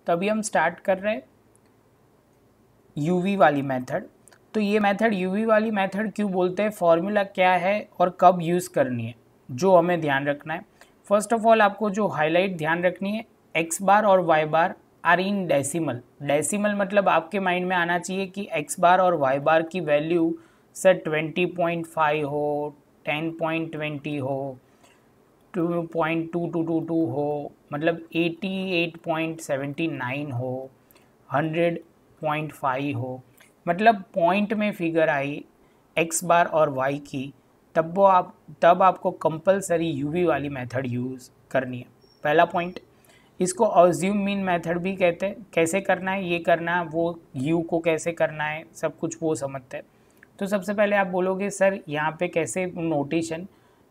तो अभी हम स्टार्ट कर रहे हैं यूवी वाली मेथड। तो ये मेथड यूवी वाली मेथड क्यों बोलते हैं, फॉर्मूला क्या है और कब यूज़ करनी है, जो हमें ध्यान रखना है। फर्स्ट ऑफ ऑल आपको जो हाईलाइट ध्यान रखनी है, एक्स बार और Y bar are in decimal. Decimal मतलब आपके माइंड में आना चाहिए कि एक्स बार और वाई बार की वैल्यू सर 20.5 हो, 10.20 हो, 2.2222 हो, मतलब 88.79 हो, 100.5 हो, मतलब पॉइंट में फिगर आई एक्स बार और वाई की, तब आपको कंपलसरी यूवी वाली मेथड यूज़ करनी है। पहला पॉइंट, इसको अज्यूम मीन मेथड भी कहते हैं। कैसे करना है, ये करना है, वो यू को कैसे करना है, सब कुछ वो समझते हैं। तो सबसे पहले आप बोलोगे सर यहाँ पे कैसे नोटेशन,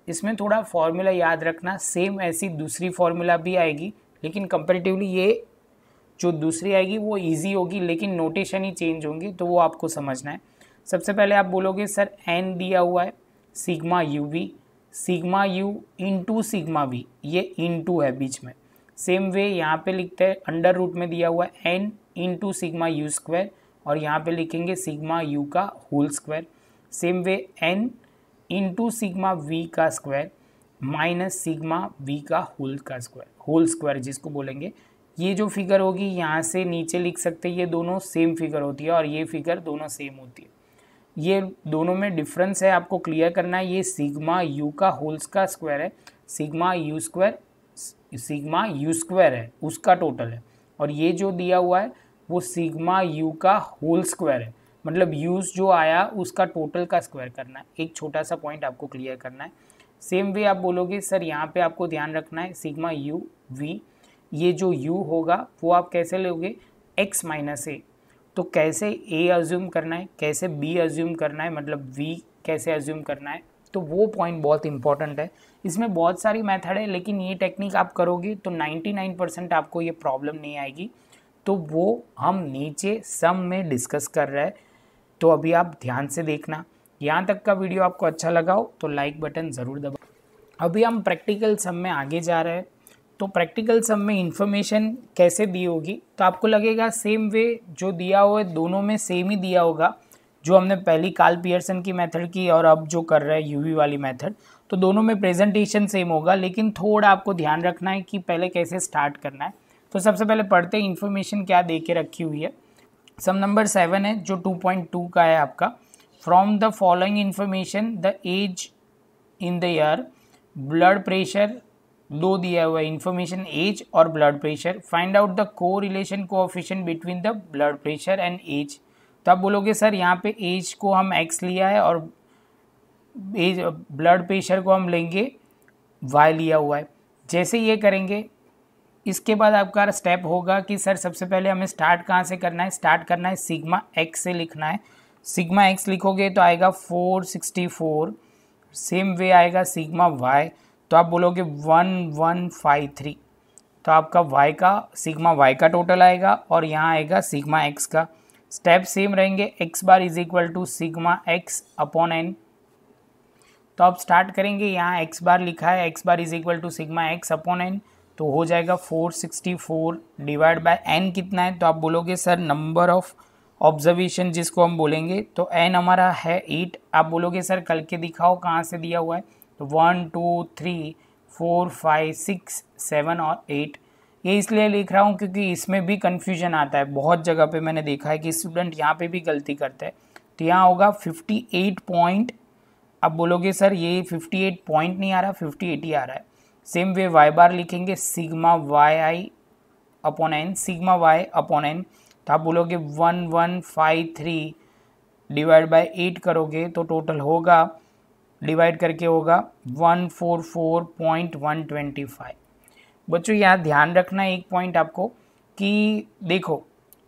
इसमें थोड़ा फॉर्मूला याद रखना, सेम ऐसी दूसरी फॉर्मूला भी आएगी, लेकिन कंपैरेटिवली ये जो दूसरी आएगी वो इजी होगी, लेकिन नोटेशन ही चेंज होंगी, तो वो आपको समझना है। सबसे पहले आप बोलोगे सर एन दिया हुआ है sigma U V, sigma U into sigma V, ये इंटू है बीच में। सेम वे यहाँ पे लिखते हैं अंडर रूट में दिया हुआ है N into sigma U square, और यहाँ पे लिखेंगे सिग्मा यू का whole square. Same way N into sigma V का स्क्वायर माइनस सिग्मा वी का होल स्क्वायर जिसको बोलेंगे। ये जो फिगर होगी यहाँ से नीचे लिख सकते हैं, ये दोनों सेम फिगर होती है और ये फिगर दोनों सेम होती है। ये दोनों में डिफरेंस है, आपको क्लियर करना है। ये सिग्मा यू का होल्स का स्क्वायर है, सिग्मा यू स्क्वायर है उसका टोटल है, और ये जो दिया हुआ है वो सिग्मा यू का होल स्क्वायर है, मतलब यूज जो आया उसका टोटल का स्क्वायर करना है। एक छोटा सा पॉइंट आपको क्लियर करना है। सेम वे आप बोलोगे सर यहाँ पे आपको ध्यान रखना है सिग्मा यू वी, ये जो u होगा वो आप कैसे लोगे x माइनस ए। तो कैसे a अज्यूम करना है, कैसे b अज्यूम करना है, मतलब v कैसे अज्यूम करना है, तो वो पॉइंट बहुत इंपॉर्टेंट है। इसमें बहुत सारी मेथड है, लेकिन ये टेक्निक आप करोगे तो 99% आपको ये प्रॉब्लम नहीं आएगी। तो वो हम नीचे सम में डिस्कस कर रहे हैं, तो अभी आप ध्यान से देखना। यहाँ तक का वीडियो आपको अच्छा लगा हो तो लाइक बटन ज़रूर दबाओ। अभी हम प्रैक्टिकल सम में आगे जा रहे हैं। तो प्रैक्टिकल सम में इन्फॉर्मेशन कैसे दी होगी, तो आपको लगेगा सेम वे जो दिया हुआ है दोनों में सेम ही दिया होगा, जो हमने पहली कार्ल पियर्सन की मेथड की और अब जो कर रहे हैं यूवी वाली मेथड, तो दोनों में प्रेजेंटेशन सेम होगा, लेकिन थोड़ा आपको ध्यान रखना है कि पहले कैसे स्टार्ट करना है। तो सबसे पहले पढ़ते हैं इन्फॉर्मेशन क्या दे के रखी हुई है। सम नंबर 7 है जो 2.2 का है आपका। From the following information the age in the year, blood pressure, दो दिया हुआ है इन्फॉर्मेशन एज और blood pressure, find out the correlation coefficient between the blood pressure and age. तो आप बोलोगे सर यहाँ पे एज को हम x लिया है और एज ब्लड प्रेशर को हम लेंगे y लिया हुआ है। जैसे ये करेंगे इसके बाद आपका स्टेप होगा कि सर सबसे पहले हमें स्टार्ट कहाँ से करना है, स्टार्ट करना है सिग्मा x से लिखना है। सिग्मा x लिखोगे तो आएगा 464, सेम वे आएगा सिग्मा y, तो आप बोलोगे 1153, तो आपका y का सिग्मा y का टोटल आएगा और यहाँ आएगा सिग्मा x का। स्टेप सेम रहेंगे, x bar is equal to sigma x upon n। तो आप स्टार्ट करेंगे, यहाँ x बार लिखा है, x bar is equal to sigma x upon n, तो हो जाएगा 464 डिवाइड बाय n कितना है, तो आप बोलोगे सर नंबर ऑफ ऑब्जर्वेशन जिसको हम बोलेंगे, तो n हमारा है 8। आप बोलोगे सर कल के दिखाओ कहाँ से दिया हुआ है, तो 1 2 3 4 5 6 7 और 8। ये इसलिए लिख रहा हूँ क्योंकि इसमें भी कन्फ्यूजन आता है, बहुत जगह पे मैंने देखा है कि स्टूडेंट यहाँ पे भी गलती करते हैं। तो यहाँ होगा 58 पॉइंट, अब बोलोगे सर ये 58 पॉइंट नहीं आ रहा, 58 ही आ रहा है। सेम वे वाई बार लिखेंगे sigma Y I upon N, sigma Y upon N, तो आप बोलोगे 1153 डिवाइड बाय 8 करोगे तो टोटल होगा, डिवाइड करके होगा 144.125। बच्चों यहाँ ध्यान रखना एक पॉइंट आपको कि देखो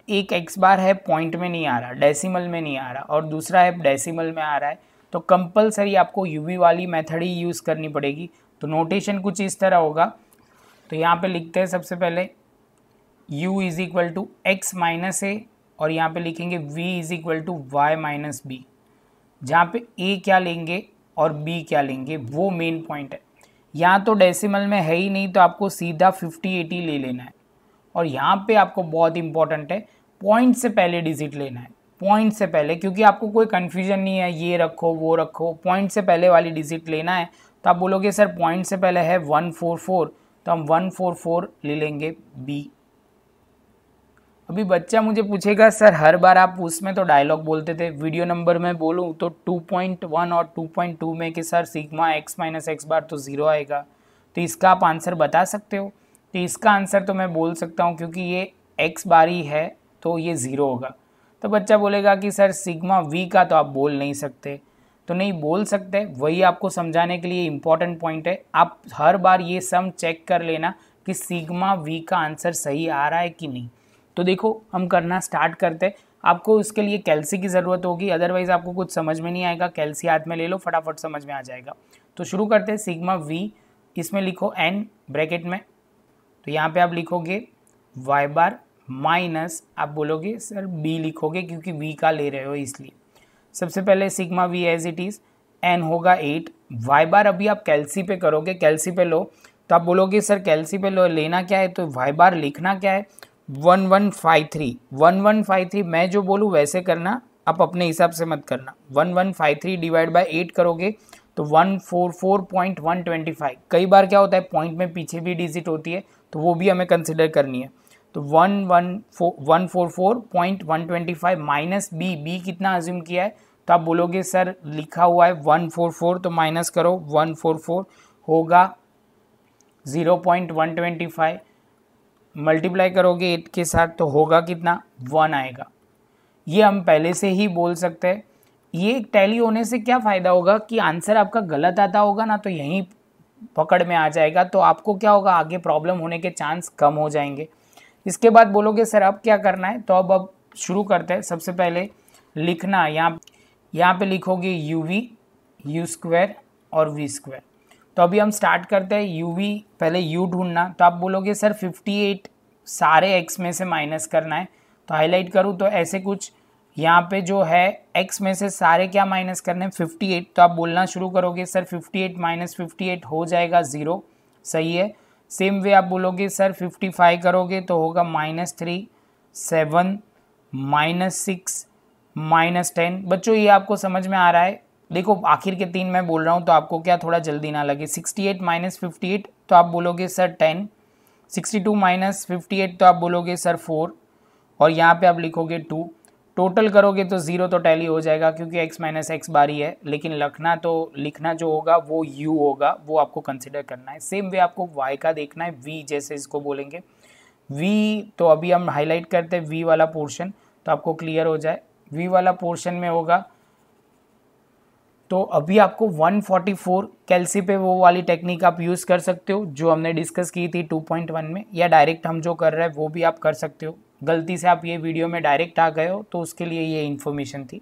एक एक्स बार है पॉइंट में नहीं आ रहा, डेसिमल में नहीं आ रहा, और दूसरा है डेसिमल में आ रहा है, तो कंपलसरी आपको यूवी वाली मेथड ही यूज़ करनी पड़ेगी। तो नोटेशन कुछ इस तरह होगा, तो यहाँ पे लिखते हैं सबसे पहले u is equal to X minus A, और यहाँ पे लिखेंगे v is equal to Y minus B. जहाँ पे a क्या लेंगे और b क्या लेंगे वो मेन पॉइंट है। यहाँ तो डेसिमल में है ही नहीं, तो आपको सीधा 50-80 ले लेना है। और यहाँ पे आपको बहुत इंपॉर्टेंट है, पॉइंट से पहले डिजिट लेना है, पॉइंट से पहले, क्योंकि आपको कोई कन्फ्यूजन नहीं है ये रखो वो रखो, पॉइंट से पहले वाली डिजिट लेना है। तो आप बोलोगे सर पॉइंट से पहले है 144, तो हम 144 ले लेंगे बी। अभी बच्चा मुझे पूछेगा सर हर बार आप उसमें तो डायलॉग बोलते थे, वीडियो नंबर में बोलूँ तो 2.1 और 2.2 में कि sir sigma x minus X bar तो 0 आएगा, तो इसका आप आंसर बता सकते हो। तो इसका आंसर तो मैं बोल सकता हूँ क्योंकि ये x बार ही है तो ये 0 होगा। तो बच्चा बोलेगा कि सर सिग्मा v का तो आप बोल नहीं सकते, तो नहीं बोल सकते, वही आपको समझाने के लिए इम्पॉर्टेंट पॉइंट है। आप हर बार ये सम चेक कर लेना कि सिग्मा v का आंसर सही आ रहा है कि नहीं। तो देखो हम करना स्टार्ट करते। आपको इसके लिए कैल्सी की ज़रूरत होगी, अदरवाइज आपको कुछ समझ में नहीं आएगा। कैल्सी हाथ में ले लो, फटाफट समझ में आ जाएगा। तो शुरू करते हैं। सिग्मा v, इसमें लिखो n ब्रैकेट में, तो यहाँ पे आप लिखोगे y बार माइनस, आप बोलोगे सर b लिखोगे क्योंकि v का ले रहे हो इसलिए। सबसे पहले sigma v as it is, n होगा 8, y बार अभी आप कैल्सी पे करोगे, कैल्सी पे लो, तो आप बोलोगे सर कैल्सी पे लो, लेना क्या है, तो y बार लिखना क्या है 1153। 1153 मैं जो बोलूँ वैसे करना, आप अपने हिसाब से मत करना। 1153 डिवाइड बाय 8 करोगे तो 144.125। कई बार क्या होता है पॉइंट में पीछे भी डिजिट होती है, तो वो भी हमें कंसिडर करनी है। तो 144.125 माइनस बी कितना अज्यूम किया है, तो आप बोलोगे सर लिखा हुआ है 144, तो माइनस करो 144 होगा 0.125, मल्टीप्लाई करोगे 8 के साथ तो होगा कितना 1 आएगा। ये हम पहले से ही बोल सकते हैं। ये टैली होने से क्या फ़ायदा होगा कि आंसर आपका गलत आता होगा ना, तो यहीं पकड़ में आ जाएगा, तो आपको क्या होगा आगे प्रॉब्लम होने के चांस कम हो जाएंगे। इसके बाद बोलोगे सर अब क्या करना है, तो अब शुरू करते हैं। सबसे पहले लिखना यहाँ पे लिखोगे uv, u स्क्वायर और v स्क्वायर। तो अभी हम स्टार्ट करते हैं। uv पहले u ढूंढना, तो आप बोलोगे सर 58 सारे x में से माइनस करना है, तो हाईलाइट करूँ तो ऐसे कुछ यहाँ पे जो है x में से सारे क्या माइनस करने हैं 58, तो आप बोलना शुरू करोगे सर 58 माइनस 58 हो जाएगा 0, सही है। सेम वे आप बोलोगे सर 55 करोगे तो होगा -3, 7, -6, -10। बच्चों ये आपको समझ में आ रहा है। देखो आखिर के 3 मैं बोल रहा हूँ तो आपको क्या थोड़ा जल्दी ना लगे। 68 माइनस 58 तो आप बोलोगे सर 10, 62 माइनस 58 तो आप बोलोगे सर 4, और यहाँ पे आप लिखोगे 2। टोटल करोगे तो 0 तो टैली हो जाएगा क्योंकि x माइनस एक्स बारी है, लेकिन लिखना जो होगा वो u होगा, वो आपको कंसिडर करना है। सेम वे आपको y का देखना है, v जैसे इसको बोलेंगे v। तो अभी हम हाईलाइट करते हैं v वाला पोर्शन, तो आपको क्लियर हो जाए। v वाला पोर्शन में होगा तो अभी आपको 144 कैल्सी पे वो वाली टेक्निक आप यूज़ कर सकते हो जो हमने डिस्कस की थी 2.1 में, या डायरेक्ट हम जो कर रहे हैं वो भी आप कर सकते हो। गलती से आप ये वीडियो में डायरेक्ट आ गए हो तो उसके लिए ये इन्फॉर्मेशन थी।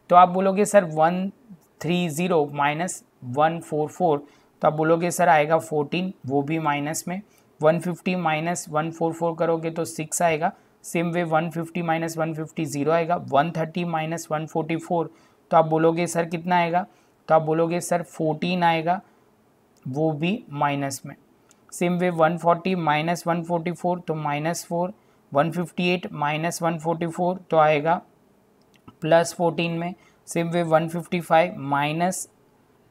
तो आप बोलोगे सर 130 माइनस 144, तो आप बोलोगे सर आएगा 14, वो भी माइनस में। 150 माइनस 144 करोगे तो 6 आएगा। सेम वे 150 माइनस 150 0 आएगा। 130 माइनस 144 तो आप बोलोगे सर कितना आएगा, तो आप बोलोगे सर 14 आएगा, वो भी माइनस में। सेम वे 140 माइनस 144 तो -4, 158 माइनस 144 तो आएगा +14 में। सेम वे 155 माइनस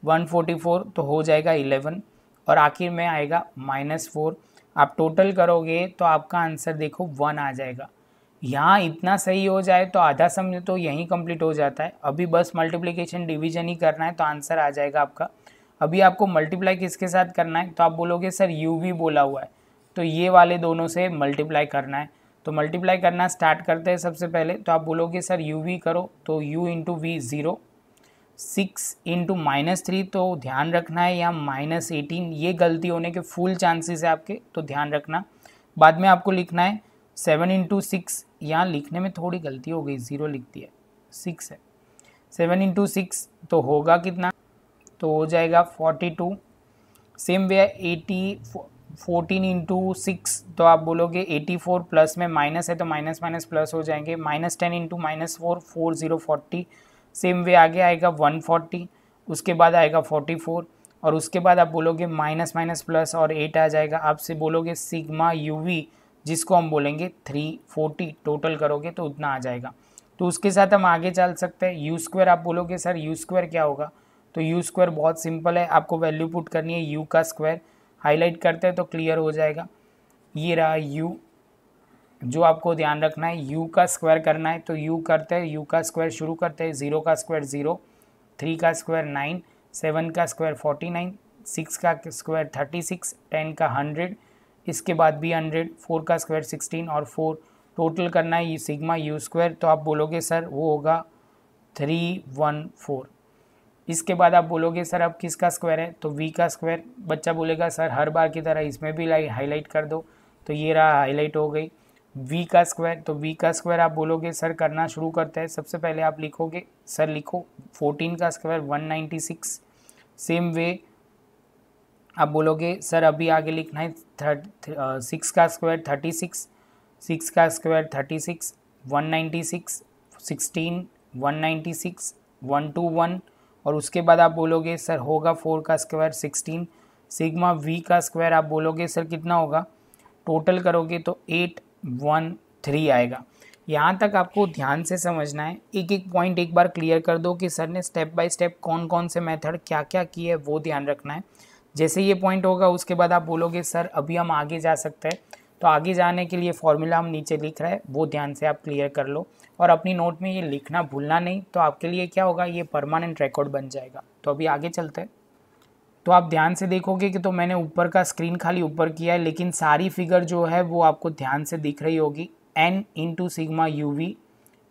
144 तो हो जाएगा 11, और आखिर में आएगा -4। आप टोटल करोगे तो आपका आंसर देखो 1 आ जाएगा। यहाँ इतना सही हो जाए तो आधा सम तो यहीं कंप्लीट हो जाता है। अभी बस मल्टीप्लिकेशन डिवीजन ही करना है तो आंसर आ जाएगा आपका। अभी आपको मल्टीप्लाई किसके साथ करना है, तो आप बोलोगे सर uv बोला हुआ है तो ये वाले दोनों से मल्टीप्लाई करना है। तो मल्टीप्लाई करना स्टार्ट करते हैं। सबसे पहले तो आप बोलोगे सर uv करो, तो u इंटू वी 0, 6 इंटू -3, तो ध्यान रखना है यहाँ -18, ये गलती होने के फुल चांसेस है आपके, तो ध्यान रखना। बाद में आपको लिखना है 7 इंटू 6, यहाँ लिखने में थोड़ी गलती हो गई, 0 लिख दिया, 6 है। 7 इंटू 6 तो होगा कितना, तो हो जाएगा 42। सेम वे 14 इंटू 6 तो आप बोलोगे 84, प्लस में माइनस है तो माइनस माइनस प्लस हो जाएंगे। -10 इंटू -4 40 40। सेम वे आगे आएगा 140, उसके बाद आएगा 44, और उसके बाद आप बोलोगे माइनस माइनस प्लस और 8 आ जाएगा। आपसे बोलोगे सिग्मा यूवी जिसको हम बोलेंगे 340, टोटल करोगे तो उतना आ जाएगा। तो उसके साथ हम आगे चल सकते हैं। यू स्क्वायर आप बोलोगे सर यू स्क्वायर क्या होगा, तो यू स्क्वायर बहुत सिंपल है, आपको वैल्यू पुट करनी है यू का स्क्वायर, हाईलाइट करते हैं तो क्लियर हो जाएगा। ये रहा यू, जो आपको ध्यान रखना है यू का स्क्वायर करना है, तो यू करते हैं, यू का स्क्वायर शुरू करते हैं, 0 का स्क्वायर 0, 3 का स्क्वायर 9, 7 का स्क्वायर 49, 6 का स्क्वायर 36, 10 का 100, इसके बाद भी 100, 4 का स्क्वायर 16 और 4 टोटल करना है सिग्मा यू स्क्वायर, तो आप बोलोगे सर वो होगा 314। इसके बाद आप बोलोगे सर अब किसका स्क्वायर है, तो v का स्क्वायर, बच्चा बोलेगा सर हर बार की तरह इसमें भी हाईलाइट कर दो, तो ये रहा हाईलाइट हो गई v का स्क्वायर। तो v का स्क्वायर आप बोलोगे सर करना शुरू करते हैं। सबसे पहले आप लिखोगे सर लिखो 14 का स्क्वायर 196, सेम वे आप बोलोगे सर अभी आगे लिखना है 6 का स्क्वायर 36, 6 का स्क्वायर 36, 196, 16, 196, 121 और उसके बाद आप बोलोगे सर होगा 4 का स्क्वायर 16, सिग्मा v का स्क्वायर आप बोलोगे सर कितना होगा, टोटल करोगे तो 813 आएगा। यहाँ तक आपको ध्यान से समझना है, एक एक पॉइंट एक बार क्लियर कर दो कि सर ने स्टेप बाय स्टेप कौन कौन से मेथड क्या क्या किए वो ध्यान रखना है। जैसे ये पॉइंट होगा उसके बाद आप बोलोगे सर अभी हम आगे जा सकते हैं, तो आगे जाने के लिए फॉर्मूला हम नीचे लिख रहे हैं वो ध्यान से आप क्लियर कर लो और अपनी नोट में ये लिखना भूलना नहीं, तो आपके लिए क्या होगा ये परमानेंट रिकॉर्ड बन जाएगा। तो अभी आगे चलते हैं। तो आप ध्यान से देखोगे कि तो मैंने ऊपर का स्क्रीन खाली ऊपर किया है, लेकिन सारी फिगर जो है वो आपको ध्यान से दिख रही होगी। n into sigma U V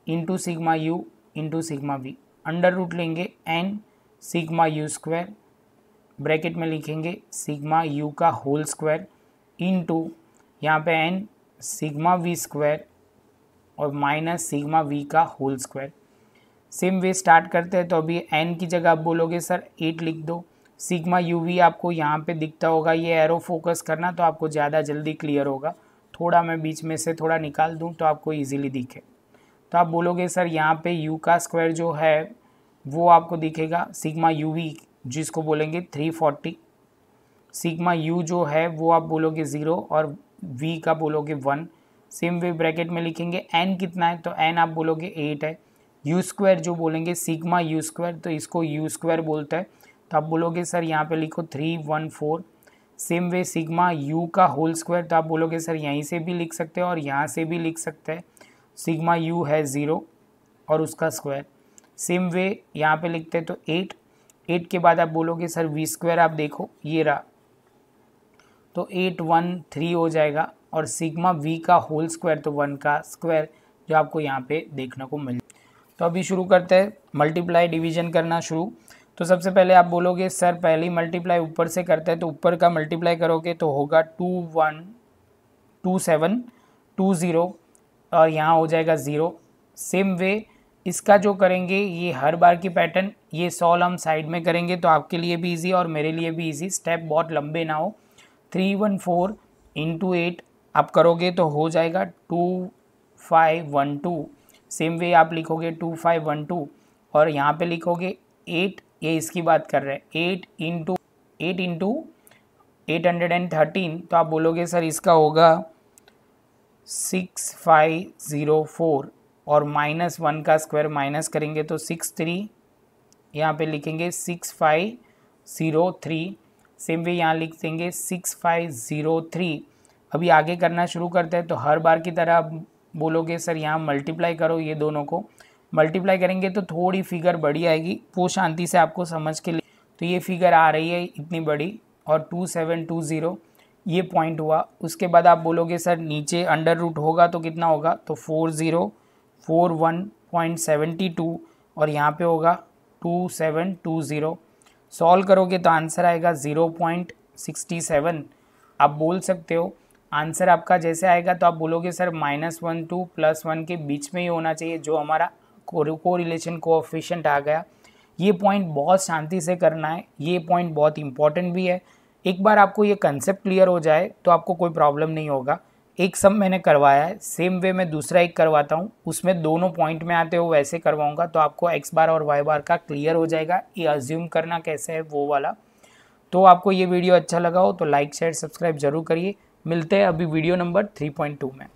into sigma U into sigma V, under root लेंगे n sigma U square, bracket में लिखेंगे सिग्मा यू का होल स्क्वायर इंटू यहाँ पे n सिग्मा वी स्क्वायर और माइनस सिग्मा वी का whole square. Same way start करते हैं, तो अभी n की जगह आप बोलोगे सर 8 लिख दो। सिग्मा यू वी आपको यहाँ पे दिखता होगा, ये एरो फोकस करना तो आपको ज़्यादा जल्दी क्लियर होगा। थोड़ा मैं बीच में से थोड़ा निकाल दूँ तो आपको इजीली दिखे। तो आप बोलोगे सर यहाँ पे u का स्क्वायर जो है वो आपको दिखेगा सिग्मा यू वी, जिसको बोलेंगे 340। सिग्मा u जो है वो आप बोलोगे 0 और v का बोलोगे 1। सेम वे ब्रैकेट में लिखेंगे n कितना है, तो n आप बोलोगे 8 है। u स्क्वायर जो बोलेंगे सिग्मा यू स्क्वायर, तो इसको u स्क्वायर बोलता है, तो आप बोलोगे सर यहाँ पे लिखो 314। सेम वे सिग्मा u का होल स्क्वायर, तो आप बोलोगे सर यहीं से भी लिख सकते हैं और यहाँ से भी लिख सकते हैं। सिग्मा u है 0 और उसका स्क्वायर। सेम वे यहाँ पे लिखते हैं तो 8 के बाद आप बोलोगे सर v स्क्वायर, आप देखो ये रहा, तो 813 हो जाएगा और सिग्मा v का होल स्क्वायर तो 1 का स्क्वायर जो आपको यहाँ पे देखने को मिल। तो अभी शुरू करते हैं मल्टीप्लाई डिवीजन करना शुरू। तो सबसे पहले आप बोलोगे सर पहली मल्टीप्लाई ऊपर से करते हैं, तो ऊपर का मल्टीप्लाई करोगे तो होगा 2720 और यहाँ हो जाएगा 0। सेम वे इसका जो करेंगे ये हर बार की पैटर्न, ये सॉल्व हम साइड में करेंगे तो आपके लिए भी इजी और मेरे लिए भी इजी, स्टेप बहुत लंबे ना हो। 314 इंटू 8 आप करोगे तो हो जाएगा 2512। सेम वे आप लिखोगे 2512 और यहाँ पे लिखोगे 8, ये इसकी बात कर रहे हैं, 8 इंटू 813, तो आप बोलोगे सर इसका होगा 6504 और -1 का स्क्वायर माइनस करेंगे तो 63, यहाँ पे लिखेंगे 6503। सेम वे यहाँ लिख देंगे 6503। अभी आगे करना शुरू करते हैं, तो हर बार की तरह आप बोलोगे सर यहाँ मल्टीप्लाई करो, ये दोनों को मल्टीप्लाई करेंगे तो थोड़ी फिगर बड़ी आएगी, वो शांति से आपको समझ के लिए। तो ये फिगर आ रही है इतनी बड़ी और 2720 ये पॉइंट हुआ। उसके बाद आप बोलोगे सर नीचे अंडर रूट होगा तो कितना होगा, तो 4041.72 और यहाँ पे होगा 2720। सॉल्व करोगे तो आंसर आएगा 0.67। आप बोल सकते हो आंसर आपका जैसे आएगा तो आप बोलोगे सर -1 to +1 के बीच में ही होना चाहिए, जो हमारा कोरिलेशन कोएफिशिएंट आ गया। ये पॉइंट बहुत शांति से करना है, ये पॉइंट बहुत इंपॉर्टेंट भी है। एक बार आपको ये कंसेप्ट क्लियर हो जाए तो आपको कोई प्रॉब्लम नहीं होगा। एक सम मैंने करवाया है, सेम वे मैं दूसरा एक करवाता हूँ, उसमें दोनों पॉइंट में आते हो वैसे करवाऊँगा, तो आपको x बार और y बार का क्लियर हो जाएगा। ये अज्यूम करना कैसे है वो वाला। तो आपको ये वीडियो अच्छा लगा हो तो लाइक शेयर सब्सक्राइब जरूर करिए। मिलते हैं अभी वीडियो नंबर 3.2 में।